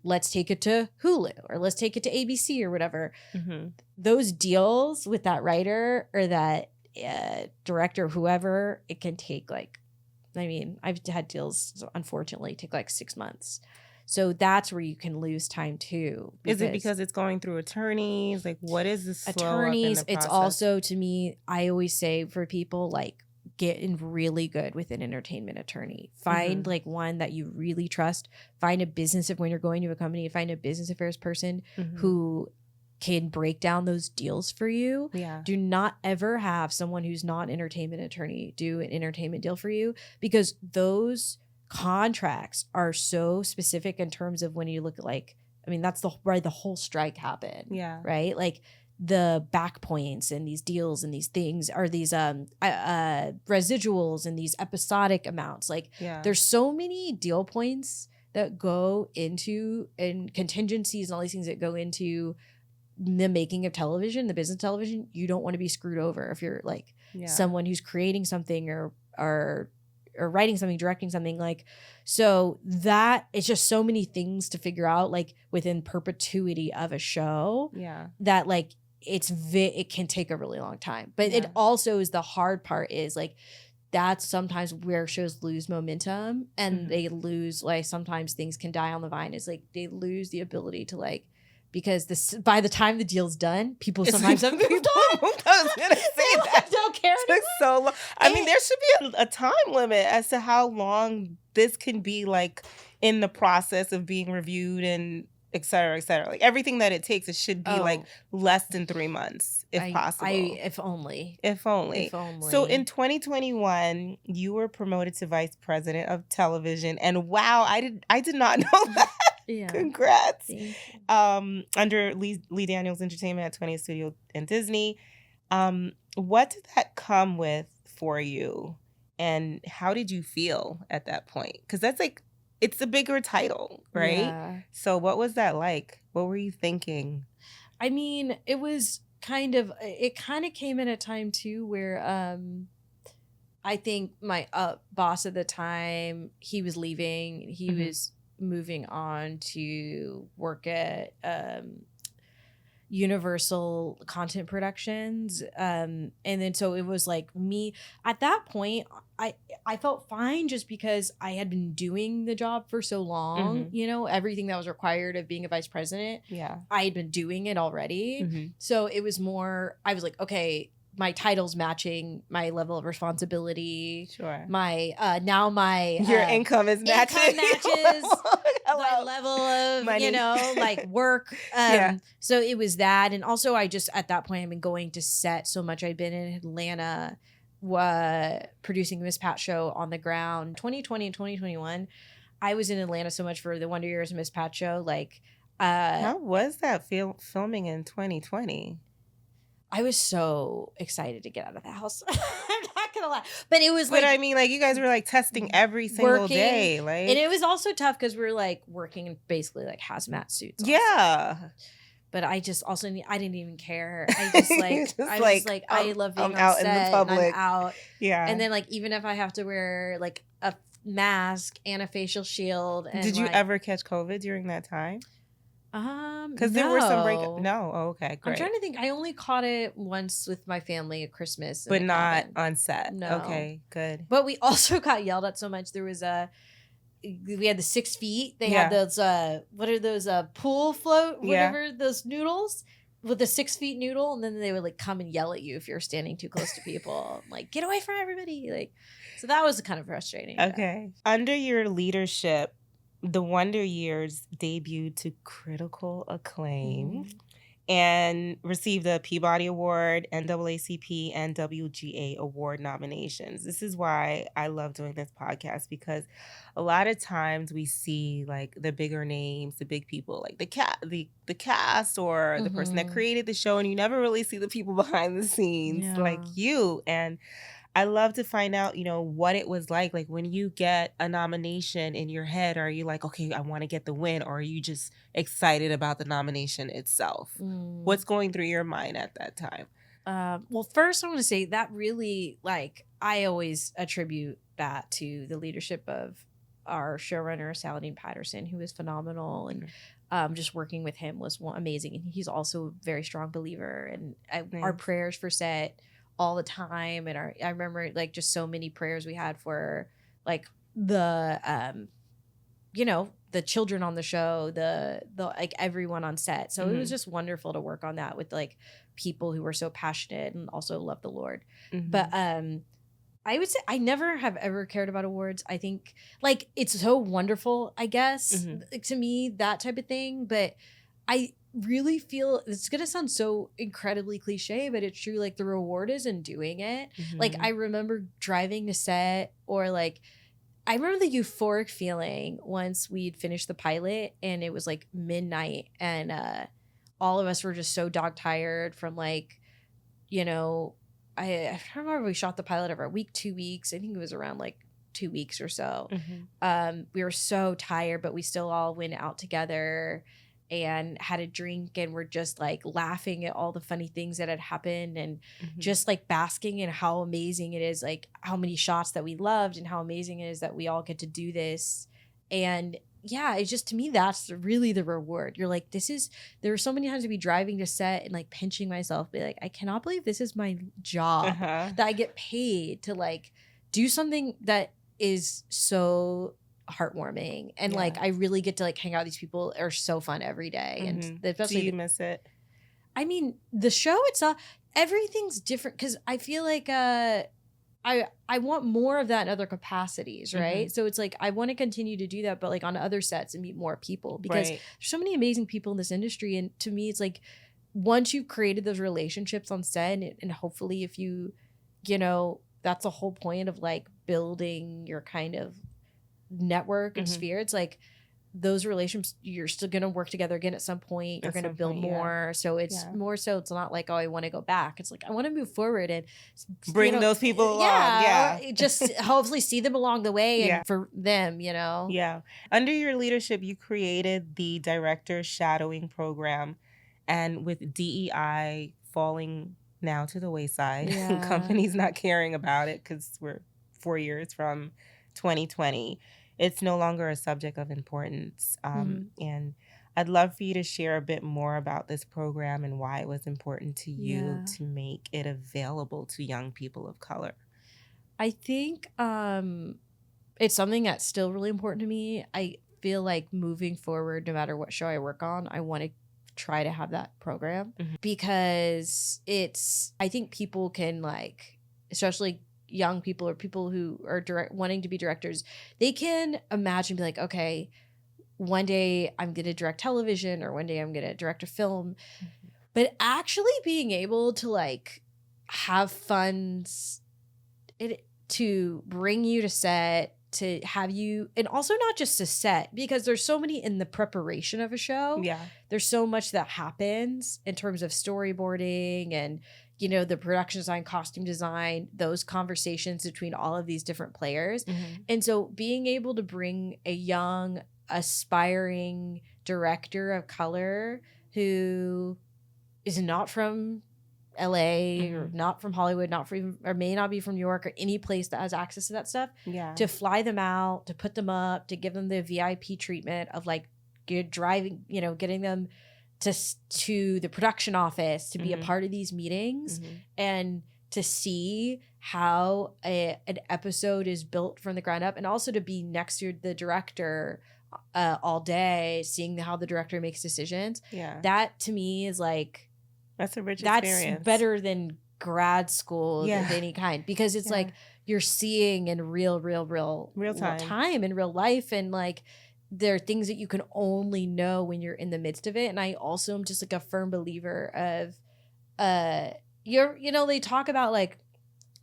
Let's take it to Hulu, or let's take it to ABC or whatever. Those deals with that writer or that director, whoever, it can take like, I mean, I've had deals, unfortunately, take like 6 months. So that's where you can lose time too. Is it because it's going through attorneys? Like, what is the slow attorneys? Up in the it's also, to me, I always say for people, like, getting really good with an entertainment attorney. Find like one that you really trust. Find a business, when you're going to a company, find a business affairs person who can break down those deals for you. Do not ever have someone who's not an entertainment attorney do an entertainment deal for you, because those contracts are so specific in terms of when you look at, like, I mean, that's why the whole strike happened. Right? Like, the back points and these deals and these things are these residuals and these episodic amounts. Like, there's so many deal points that go into, and contingencies and all these things that go into the making of television, the business television. You don't want to be screwed over if you're like someone who's creating something or or writing something, directing something, like, so that it's just so many things to figure out, like within perpetuity of a show, that like it can take a really long time. But it also is, the hard part is like, that's sometimes where shows lose momentum, and they lose, like, sometimes things can die on the vine, is like they lose the ability to, like, because by the time the deal's done, people sometimes have moved on. I was gonna say that. Don't care It took so long. I mean, there should be a time limit as to how long this can be, like, in the process of being reviewed and et cetera, et cetera. Like, everything that it takes, it should be like less than 3 months, if possible. If only. So in 2021, you were promoted to vice president of television, and wow, I did not know that. Yeah. Congrats. Under Lee Daniels Entertainment at 20th Studio and Disney. What did that come with for you, and how did you feel at that point? Because that's like, it's a bigger title, right? Yeah. So what was that like? What were you thinking? I mean, it kind of came at a time too where I think my boss at the time, he was leaving. He was moving on to work at Universal Content Productions, and then so it was like me at that point. I felt fine just because I had been doing the job for so long. You know, everything that was required of being a vice president, I had been doing it already. So it was more, I was like, okay, my title's matching my level of responsibility. Sure. My your income is matching. Income matches my level of money. You know, like work. So it was that, and also I just at that point I've been going to set so much. I'd been in Atlanta, producing the Miss Pat show on the ground. 2020 and 2021, I was in Atlanta so much for the Wonder Years Miss Pat show. Like, how was that filming in 2020? I was so excited to get out of the house. I'm not gonna lie, but it was like, but I mean, like, you guys were like testing every single day, like, and it was also tough because we were like working in basically like hazmat suits. Also. Yeah. But I just also I didn't even care. I just like I love being out on set in the public. And I'm out. Yeah. And then like even if I have to wear like a mask and a facial shield. And did you ever catch COVID during that time? Because there were some No, oh, okay, great. I'm trying to think. I only caught it once with my family at Christmas, but not on set. No. Okay, good. But we also got yelled at so much. We had the 6 feet. They had those what are those pool float whatever those noodles with the 6 feet noodle, and then they would like come and yell at you if you're standing too close to people. Like, get away from everybody. Like, so that was kind of frustrating. Okay, under your leadership, The Wonder Years debuted to critical acclaim and received a Peabody Award, NAACP, and WGA Award nominations. This is why I love doing this podcast, because a lot of times we see like the bigger names, the big people, like the cast or the person that created the show, and you never really see the people behind the scenes like you. And I love to find out, you know, what it was like when you get a nomination in your head. Are you like, okay, I want to get the win, or are you just excited about the nomination itself? What's going through your mind at that time? Well, first I want to say that really, like, I always attribute that to the leadership of our showrunner, Saladin Patterson, who is phenomenal. And just working with him was amazing. And he's also a very strong believer. And our prayers for set all the time, and I remember like just so many prayers we had for like the you know, the children on the show, the like everyone on set. So it was just wonderful to work on that with like people who were so passionate and also love the Lord. But I would say I never have ever cared about awards. I think like it's so wonderful, I guess, to me, that type of thing. But I really feel it's gonna sound so incredibly cliche, but it's true. Like the reward is in doing it. Like I remember driving to set, or like I remember the euphoric feeling once we'd finished the pilot and it was like midnight, and all of us were just so dog tired from like, you know, I remember we shot the pilot over a week, 2 weeks. I think it was around like 2 weeks or so. We were so tired, but we still all went out together. and had a drink and were just like laughing at all the funny things that had happened and just like basking in how amazing it is, like how many shots that we loved and how amazing it is that we all get to do this. And yeah, it's just, to me, that's really the reward. You're like, there were so many times to be driving to set and like pinching myself, be like, I cannot believe this is my job, that I get paid to like do something that is so heartwarming. And like, I really get to like hang out with these people are so fun every day. And especially, do you miss it? I mean, the show itself, everything's different. Cause I feel like, I want more of that in other capacities, right? So it's like I want to continue to do that, but like on other sets and meet more people, because there's so many amazing people in this industry. And to me, it's like once you've created those relationships on set, and hopefully if you know, that's the whole point of like building your kind of network and sphere. It's like those relationships, you're still going to work together again at some point. You're going to build more. So it's more so it's not like, oh, I want to go back. It's like, I want to move forward and bring those people along. Or just hopefully see them along the way and for them, you know? Yeah. Under your leadership, you created the director shadowing program, and with DEI falling now to the wayside, companies not caring about it because we're 4 years from 2020. It's no longer a subject of importance. And I'd love for you to share a bit more about this program and why it was important to you to make it available to young people of color. I think it's something that's still really important to me. I feel like moving forward, no matter what show I work on, I want to try to have that program because I think people can like, especially young people or people who are wanting to be directors, they can imagine, be like, okay, one day I'm going to direct television or one day I'm going to direct a film. But actually being able to like have funds to bring you to set, to have you, and also not just to set, because there's so many in the preparation of a show. There's so much that happens in terms of storyboarding and, you know, the production design, costume design, those conversations between all of these different players. And so being able to bring a young, aspiring director of color who is not from LA or not from Hollywood, or may not be from New York or any place that has access to that stuff, to fly them out, to put them up, to give them the VIP treatment of like driving, you know, getting them to the production office to be a part of these meetings and to see how an episode is built from the ground up, and also to be next to the director all day, seeing how the director makes decisions. That to me is like, that's a rich experience. That's better than grad school of any kind, because it's like you're seeing in real time in real life, and like there are things that you can only know when you're in the midst of it. And I also am just like a firm believer of they talk about like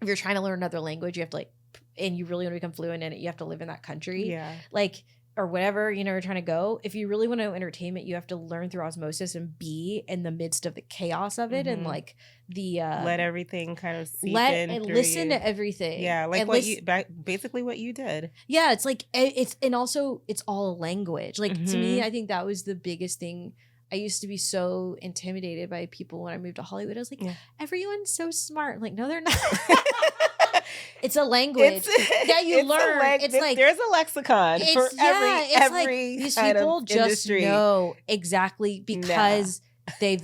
if you're trying to learn another language, you have to like, and you really want to become fluent in it, you have to live in that country. Like, or whatever, you know, you're trying to go. If you really want to know entertainment, you have to learn through osmosis and be in the midst of the chaos of it and like the let everything kind of seep in and listen to everything. Like basically what you did. It's like and also it's all a language. Like to me, I think that was the biggest thing. I used to be so intimidated by people when I moved to Hollywood. I was like, everyone's so smart. I'm like, no, they're not. It's a language that you learn. It's like there's a lexicon for every like these people just know exactly because they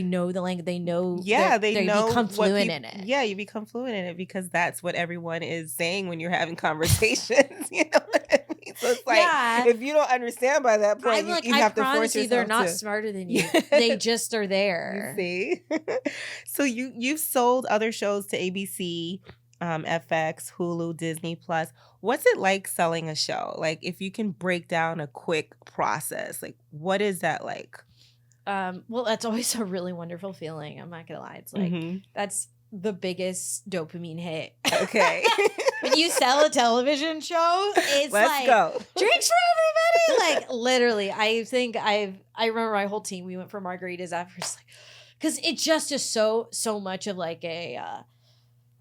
know the language. They know. They know, become fluent in it. Yeah, you become fluent in it because that's what everyone is saying when you're having conversations. You know what I mean? So it's like if you don't understand by that point, you have to force yourself. They're not smarter than you. They just are there. You see. So you've sold other shows to ABC. FX, Hulu, Disney Plus. What's it like selling a show? Like, if you can break down a quick process, like what is that like? Well, that's always a really wonderful feeling. I'm not gonna lie. It's like that's the biggest dopamine hit. Okay. When you sell a television show, it's Let's go. Drinks for everybody. Like literally, I think I remember my whole team, we went for margaritas after, because it just is so much of like a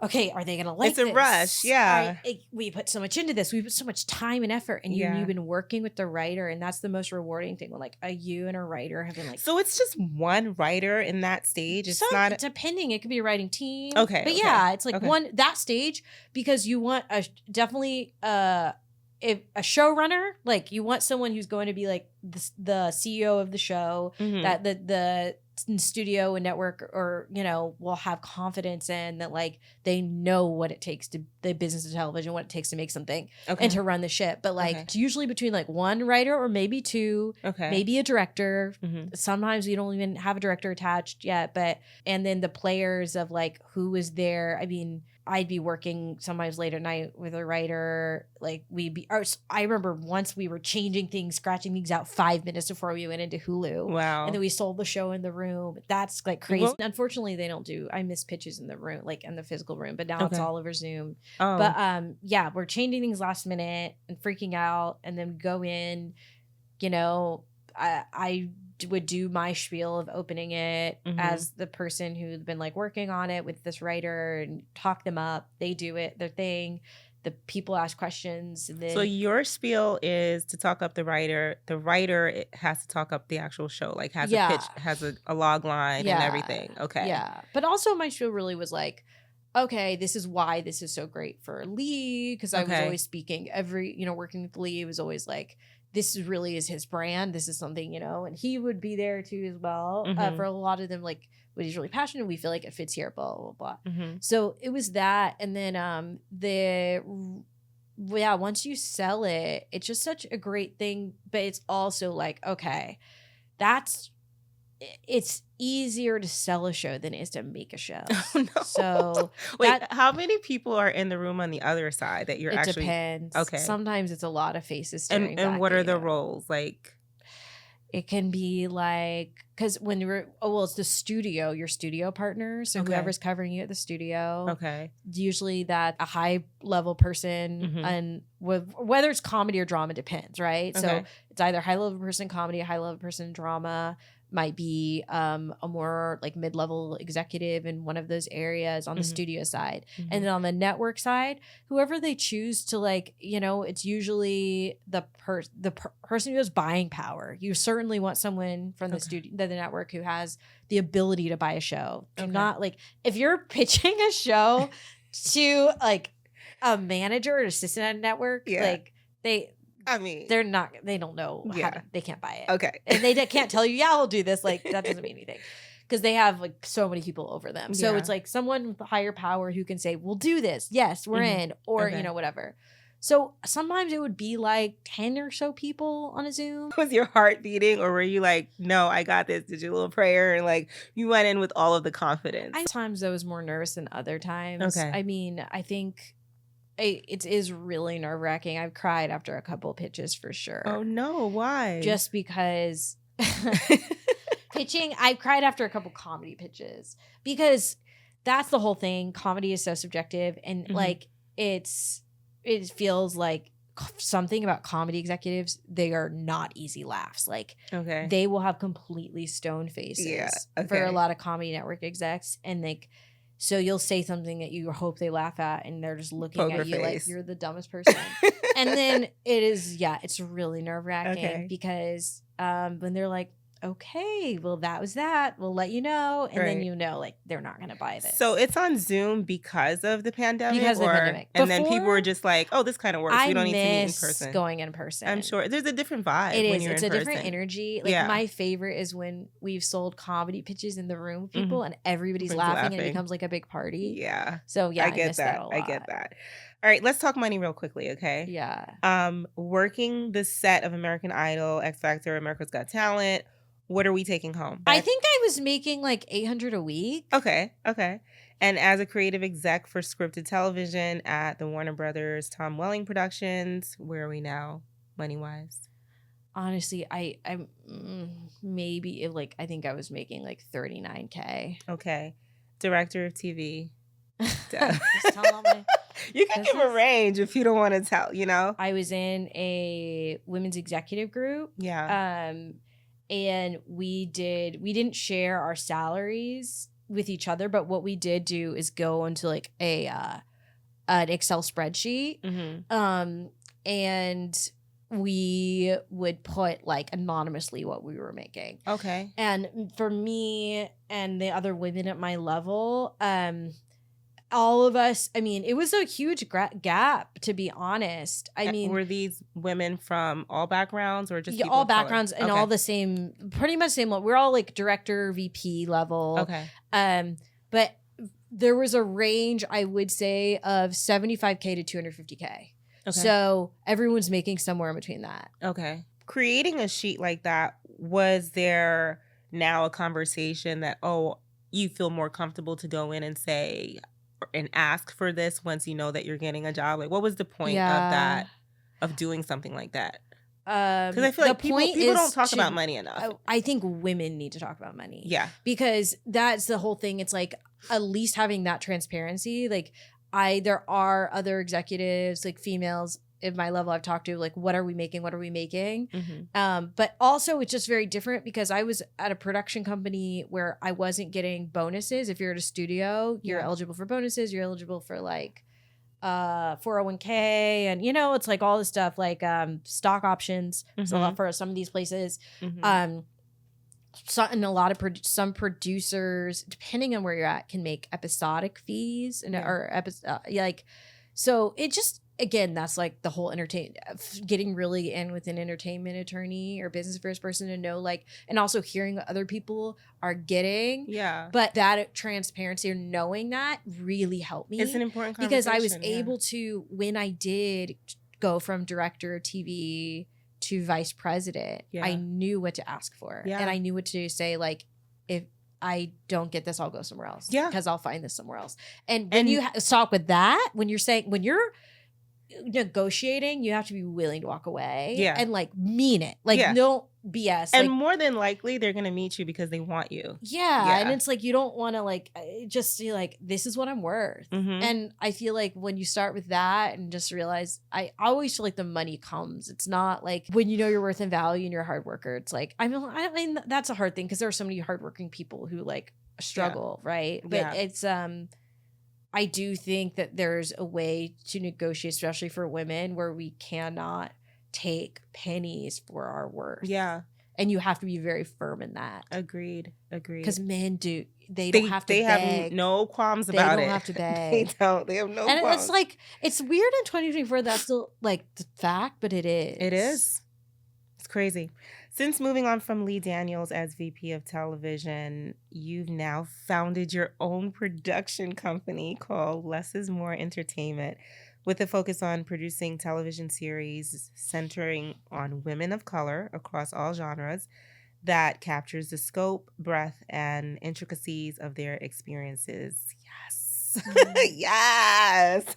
okay, are they going to like It's a this? rush, yeah. We put so much into this. We put so much time and effort, and you've been working with the writer, and that's the most rewarding thing. When like you and a writer have been like. So it's just one writer in that stage. It's not depending. It could be a writing team. Okay, but yeah, it's like that stage because you want definitely a showrunner. Like you want someone who's going to be like the CEO of the show that the studio and network or will have confidence in that, like they know what it takes to the business of television, what it takes to make something and to run the ship. But like it's usually between like one writer or maybe two, maybe a director. Sometimes we don't even have a director attached yet, and then the players of like who is there. I mean, I'd be working sometimes late at night with a writer. Like I remember once we were changing things, scratching things out 5 minutes before we went into Hulu. Wow. And then we sold the show in the room. That's like crazy. Well, unfortunately, they don't I miss pitches in the room, like in the physical room, but now it's all over Zoom. Oh. But yeah, we're changing things last minute and freaking out. And then go in, I would do my spiel of opening it as the person who'd been like working on it with this writer and talk them up. They do it, their thing. The people ask questions. And then, so your spiel is to talk up the writer. The writer has to talk up the actual show, like has a pitch, has a log line and everything. Okay. Yeah. But also my spiel really was like, okay, this is why this is so great for Lee. Because I was always speaking working with Lee, it was always like, this really is his brand. This is something, and he would be there too as well. For a lot of them, like what he's really passionate, we feel like it fits here, blah, blah, blah. So it was that. And then once you sell it, it's just such a great thing. But it's also like, okay, it's easier to sell a show than it is to make a show. Oh, no. So wait, how many people are in the room on the other side that it depends. Okay. Sometimes it's a lot of faces staring back. And what are the roles? Like it can be like, because when it's the studio, your studio partner. So whoever's covering you at the studio. Okay. Usually that a high level person and whether it's comedy or drama depends, right? Okay. So it's either high level person comedy, a high level person drama. Might be a more like mid-level executive in one of those areas on the studio side. And then on the network side, whoever they choose to like, it's usually the person who has buying power. You certainly want someone from the studio, the network who has the ability to buy a show. Do not like, if you're pitching a show to like a manager or assistant at a network, like they don't know they can't buy it. Okay. And they can't tell you, we'll do this. Like that doesn't mean anything because they have like so many people over them. So it's like someone with a higher power who can say, we'll do this. Yes, we're in, or, whatever. So sometimes it would be like 10 or so people on a Zoom. Was your heart beating or were you like, no, I got this? Did you do a little prayer and like you went in with all of the confidence? Sometimes I was more nervous than other times. Okay. I mean, I think it is really nerve-wracking. I've cried after a couple of pitches for sure. Oh no, why? Just because pitching, I cried after a couple comedy pitches because that's the whole thing. Comedy is so subjective and like it feels like something about comedy executives, they are not easy laughs. Like they will have completely stone faces for a lot of comedy network execs and like so you'll say something that you hope they laugh at and they're just looking at you like you're the dumbest person. And then it's really nerve-wracking because when they're like, okay, well, that was that. We'll let you know. And then like they're not going to buy this. So it's on Zoom because of the pandemic? Because of the pandemic. And then people were just like, oh, this kind of works. We don't need to meet in person. Going in person. I'm sure. There's a different vibe when you're in person. It's a different energy. Like my favorite is when we've sold comedy pitches in the room with people and everybody's laughing and it becomes like a big party. Yeah. So I get that. I get that. All right, let's talk money real quickly, okay? Yeah. Working the set of American Idol, X Factor, America's Got Talent, what are we taking home? I think I was making like $800 a week. Okay. And as a creative exec for scripted television at the Warner Brothers Tom Welling Productions, where are we now, money-wise? Honestly, I'm maybe like I think I was making like $39K. Okay. Director of TV. Just tell them you can give a range if you don't want to tell, I was in a women's executive group. Yeah. And we didn't share our salaries with each other, but what we did do is go into like an Excel spreadsheet. And we would put like anonymously what we were making. Okay. And for me and the other women at my level, all of us, I mean, it was a huge gap, to be honest. I mean, were these women from all backgrounds or just all backgrounds and all the same, pretty much same. We're all like director, VP level. Okay. But there was a range, I would say, of 75K to 250K. Okay. So everyone's making somewhere in between that. Okay. Creating a sheet like that, was there now a conversation that, oh, you feel more comfortable to go in and say and ask for this once you know that you're getting a job? Like, what was the point of that, of doing something like that? Because I feel like people don't talk about money enough. I think women need to talk about money. Yeah. Because that's the whole thing. It's like at least having that transparency. Like there are other executives, like females at my level I've talked to, like, what are we making? What are we making? But also it's just very different because I was at a production company where I wasn't getting bonuses. If you're at a studio, you're eligible for bonuses. You're eligible for like 401k and, you know, it's like all this stuff like stock options. So for some of these places. So, and a lot of some producers, depending on where you're at, can make episodic fees and like, so it just, again, that's like the whole getting really in with an entertainment attorney or business affairs person to know, like, and also hearing what other people are getting. Yeah. But that transparency or knowing that really helped me. It's an important conversation. Because I was able to, when I did go from director of TV to vice president, I knew what to ask for. Yeah. And I knew what to say, like, if I don't get this, I'll go somewhere else. Yeah. Because I'll find this somewhere else. And when you talk with that, when you're negotiating, you have to be willing to walk away. Yeah. And like mean it. Like no BS. And like, more than likely they're going to meet you because they want you. Yeah. And it's like, you don't want to like, just see like, this is what I'm worth. And I feel like when you start with that and just realize, I always feel like the money comes. It's not like when you know your worth and value and you're a hard worker, it's like, I mean, that's a hard thing because there are so many hardworking people who like struggle. Right. But it's, I do think that there's a way to negotiate, especially for women, where we cannot take pennies for our worth. Yeah. And you have to be very firm in that. Agreed. Because men do. They don't have to beg. They have no qualms about it. They don't have to beg. They don't. They have no qualms. And it's like, it's weird in 2024 that's still like the fact, but it is. It is. It's crazy. Since moving on from Lee Daniels as VP of Television, you've now founded your own production company called Less is More Entertainment, with a focus on producing television series centering on women of color across all genres that captures the scope, breadth, and intricacies of their experiences. Yes. Yes.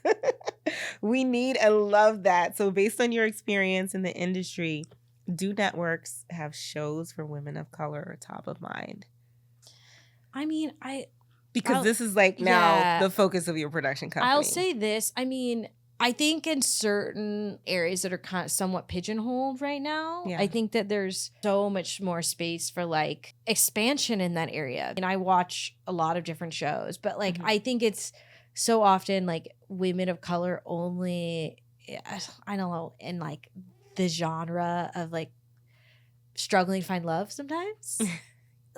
We need and love that. So based on your experience in the industry, do networks have shows for women of color or top of mind? I mean, because this is like now the focus of your production company. I'll say this. I mean, I think in certain areas that are kind of somewhat pigeonholed right now, I think that there's so much more space for like expansion in that area. And I watch a lot of different shows, but like I think it's so often like women of color only, I don't know, in like the genre of like struggling to find love sometimes.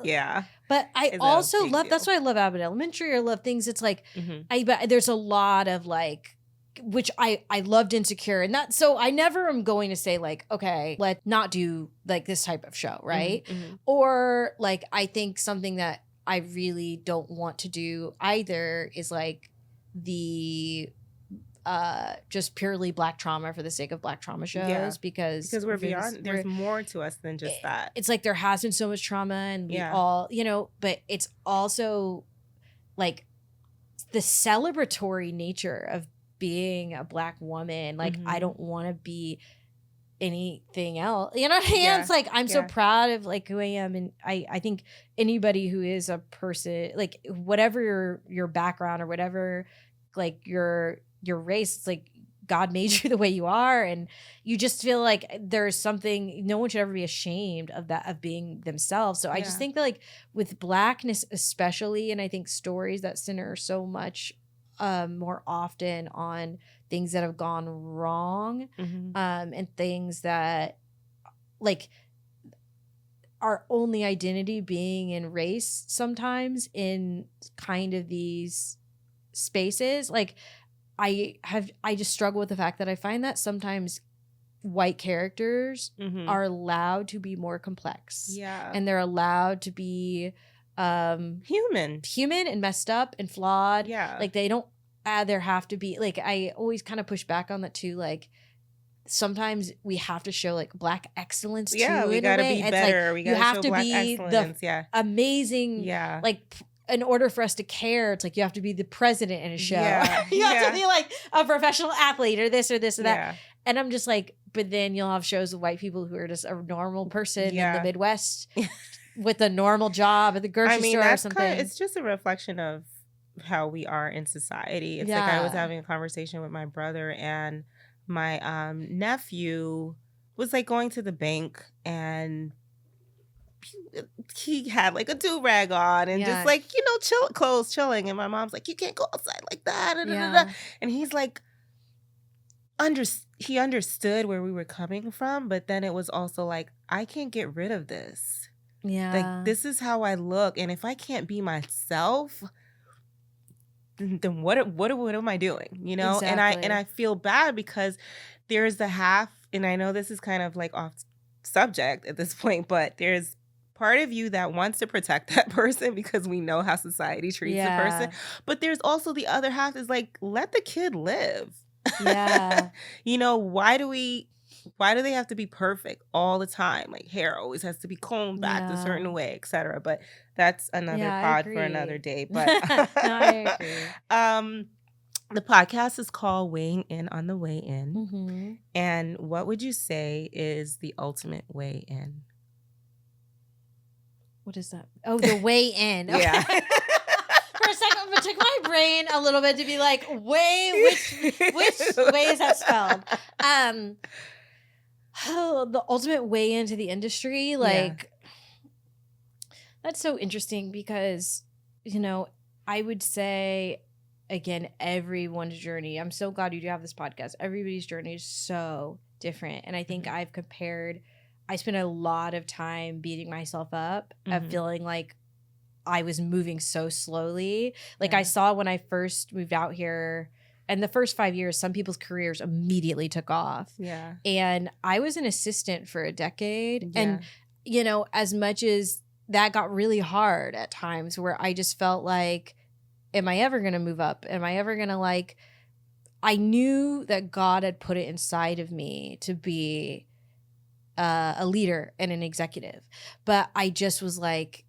Yeah. But I also love, that's why I love Abbott Elementary. I love things. It's like, but there's a lot of like, which I loved Insecure, and that, so I never am going to say like, okay, let's not do like this type of show, right? Or like, I think something that I really don't want to do either is like the just purely Black trauma for the sake of Black trauma shows, because we're beyond, there's more to us than just that. It's like there has been so much trauma, and we all, you know, but it's also like the celebratory nature of being a Black woman. Like I don't want to be anything else, you know what I mean? It's like I'm so proud of like who I am, and I think anybody who is a person, like whatever your background or whatever, like your race, it's like God made you the way you are, and you just feel like there's something, no one should ever be ashamed of that, of being themselves. So I just think that like with Blackness especially, and I think stories that center so much more often on things that have gone wrong, and things that like our only identity being in race sometimes in kind of these spaces. Like I just struggle with the fact that I find that sometimes white characters are allowed to be more complex. Yeah. And they're allowed to be human and messed up and flawed. Yeah. Like they don't there have to be, like, I always kind of push back on that too. Like sometimes we have to show like Black excellence too. Yeah, we gotta be better. Like, we gotta you have show to Black be excellence. the amazing, like in order for us to care, it's like you have to be the president in a show. Yeah. You have to be like a professional athlete or this or this or that. Yeah. And I'm just like, but then you'll have shows of white people who are just a normal person in the Midwest with a normal job at the grocery store or something. It's just a reflection of how we are in society. It's like I was having a conversation with my brother, and my nephew was like going to the bank, and he had like a do-rag on and just like, you know, chilling. And my mom's like, you can't go outside like that. And he's like, he understood where we were coming from, but then it was also like, I can't get rid of this. Yeah. Like, this is how I look. And if I can't be myself, then what am I doing? You know? Exactly. And I feel bad because there's the half, and I know this is kind of like off subject at this point, but there's part of you that wants to protect that person because we know how society treats the person. But there's also the other half is like, let the kid live. Yeah. You know, why do they have to be perfect all the time? Like hair always has to be combed back a certain way, etc. But that's another pod for another day. But no, I agree. The podcast is called Weighing In on the Way In. And what would you say is the ultimate way in? What is that? Oh, the way in. Yeah. For a second, it took my brain a little bit to be like, which way is that spelled? The ultimate way into the industry. Like, that's so interesting because, you know, I would say, again, everyone's journey. I'm so glad you do have this podcast. Everybody's journey is so different. And I think I spent a lot of time beating myself up of feeling like I was moving so slowly. Like I saw when I first moved out here, and the first 5 years, some people's careers immediately took off. Yeah. And I was an assistant for a decade. Yeah. And, you know, as much as that got really hard at times where I just felt like, am I ever going to move up? Am I ever going to like, I knew that God had put it inside of me to be a leader and an executive. But I just was like,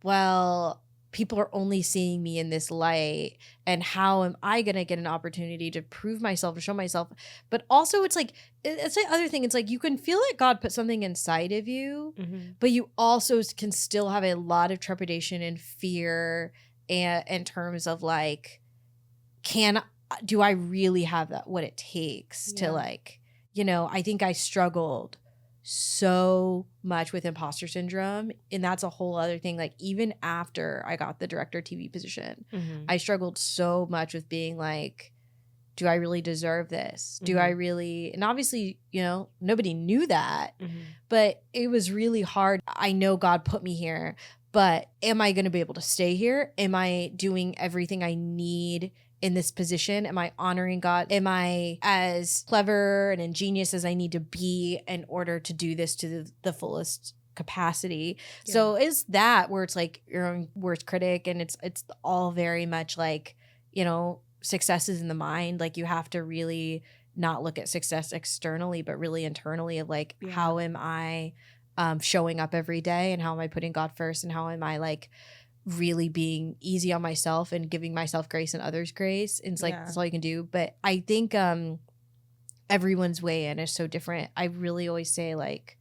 well, people are only seeing me in this light, and how am I going to get an opportunity to prove myself and show myself? But also it's like, it's the other thing. It's like, you can feel like God put something inside of you, but you also can still have a lot of trepidation and fear in terms of like, do I really have what it takes to like, you know, I think I struggled so much with imposter syndrome, and that's a whole other thing. Like even after I got the director TV position, I struggled so much with being like, do I really deserve this? Do I really? And obviously, you know, nobody knew that, but it was really hard. I know God put me here, but am I going to be able to stay here? Am I doing everything I need in this position? Am I honoring God? Am I as clever and ingenious as I need to be in order to do this to the fullest capacity? Yeah. So is that where it's like your own worst critic, and it's all very much like, you know, success is in the mind. Like you have to really not look at success externally, but really internally of like, how am I showing up every day, and how am I putting God first, and how am I like really being easy on myself and giving myself grace and others grace. And it's like, that's all you can do. But I think everyone's way in is so different. I really always say like,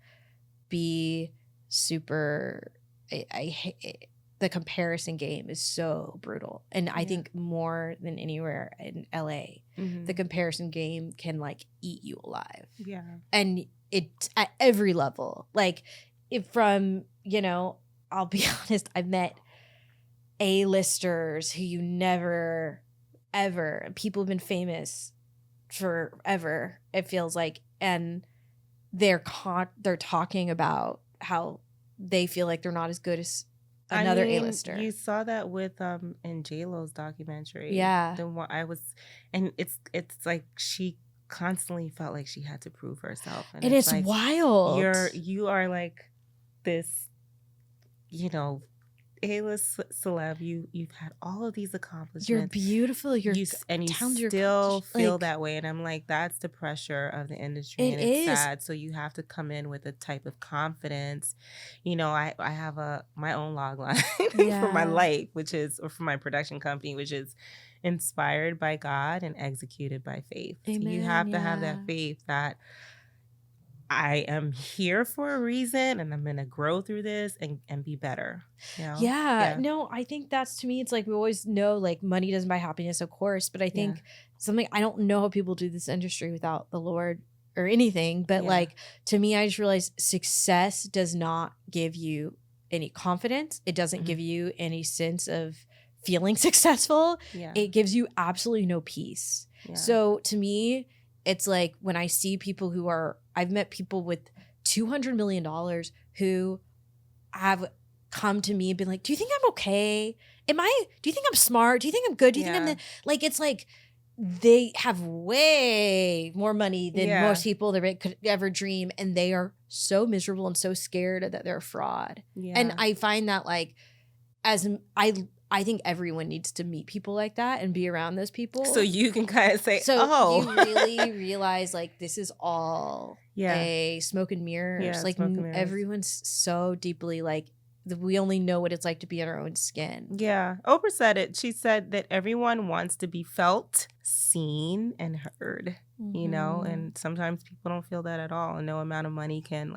be super, the comparison game is so brutal. And I think more than anywhere in LA, the comparison game can like eat you alive. Yeah. And it's at every level. Like from, I'll be honest, I've met A-listers who you never, ever, people have been famous forever, it feels like. And they're talking about how they feel like they're not as good as another A-lister. You saw that with in JLOs documentary. Yeah. The one and it's like she constantly felt like she had to prove herself. And it's like, wild. You are like this, A-list celeb. You've had all of these accomplishments. You're beautiful. You still feel that way. And I'm like, that's the pressure of the industry. And it's sad. So you have to come in with a type of confidence. I have my own log line for my life, or for my production company, which is inspired by God and executed by faith. Amen, so you have to have that faith that I am here for a reason and I'm going to grow through this and be better. No, I think that's, to me, it's like we always know like money doesn't buy happiness, of course. But I think I don't know how people do this industry without the Lord or anything. But like, to me, I just realized success does not give you any confidence. It doesn't give you any sense of feeling successful. It gives you absolutely no peace. So to me, it's like when I see people I've met people with $200 million who have come to me and been like, do you think I'm okay? Do you think I'm smart? Do you think I'm good? Do you think I'm like, it's like they have way more money than most people that could ever dream. And they are so miserable and so scared that they're a fraud. And I find that like, I think everyone needs to meet people like that and be around those people. So you can kind of say, you really realize like this is all a smoke and mirrors. Yeah, like everyone's so deeply like, we only know what it's like to be in our own skin. Yeah. Oprah said it. She said that everyone wants to be felt, seen, and heard, and sometimes people don't feel that at all. And no amount of money can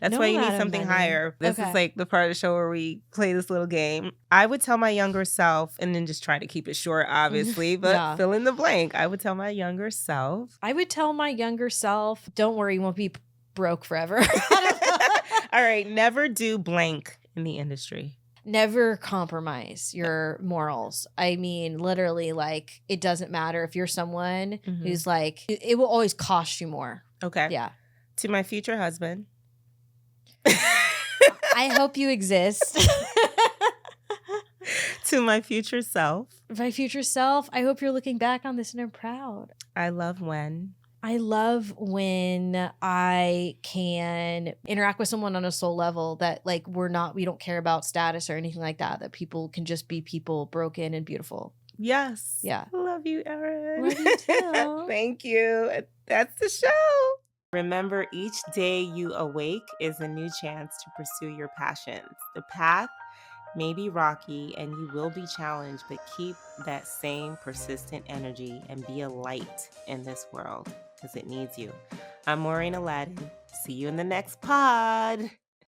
that's why you need something higher. This is like the part of the show where we play this little game. I would tell my younger self, and then just try to keep it short, obviously, but fill in the blank. I would tell my younger self. Don't worry, you won't be broke forever. All right. Never do blank in the industry. Never compromise your morals. I mean, literally, like, it doesn't matter if you're someone who's like, it will always cost you more. Okay. Yeah. To my future husband. I hope you exist. To my future self. I hope you're looking back on this and are proud. I love when I can interact with someone on a soul level that like we don't care about status or anything like that people can just be people, broken and beautiful. Yes. Yeah. Love you, Erin. Love you too. Thank you. That's the show. Remember, each day you awake is a new chance to pursue your passions. The path may be rocky and you will be challenged, but keep that same persistent energy and be a light in this world because it needs you. I'm Maureen Aladdin. See you in the next pod.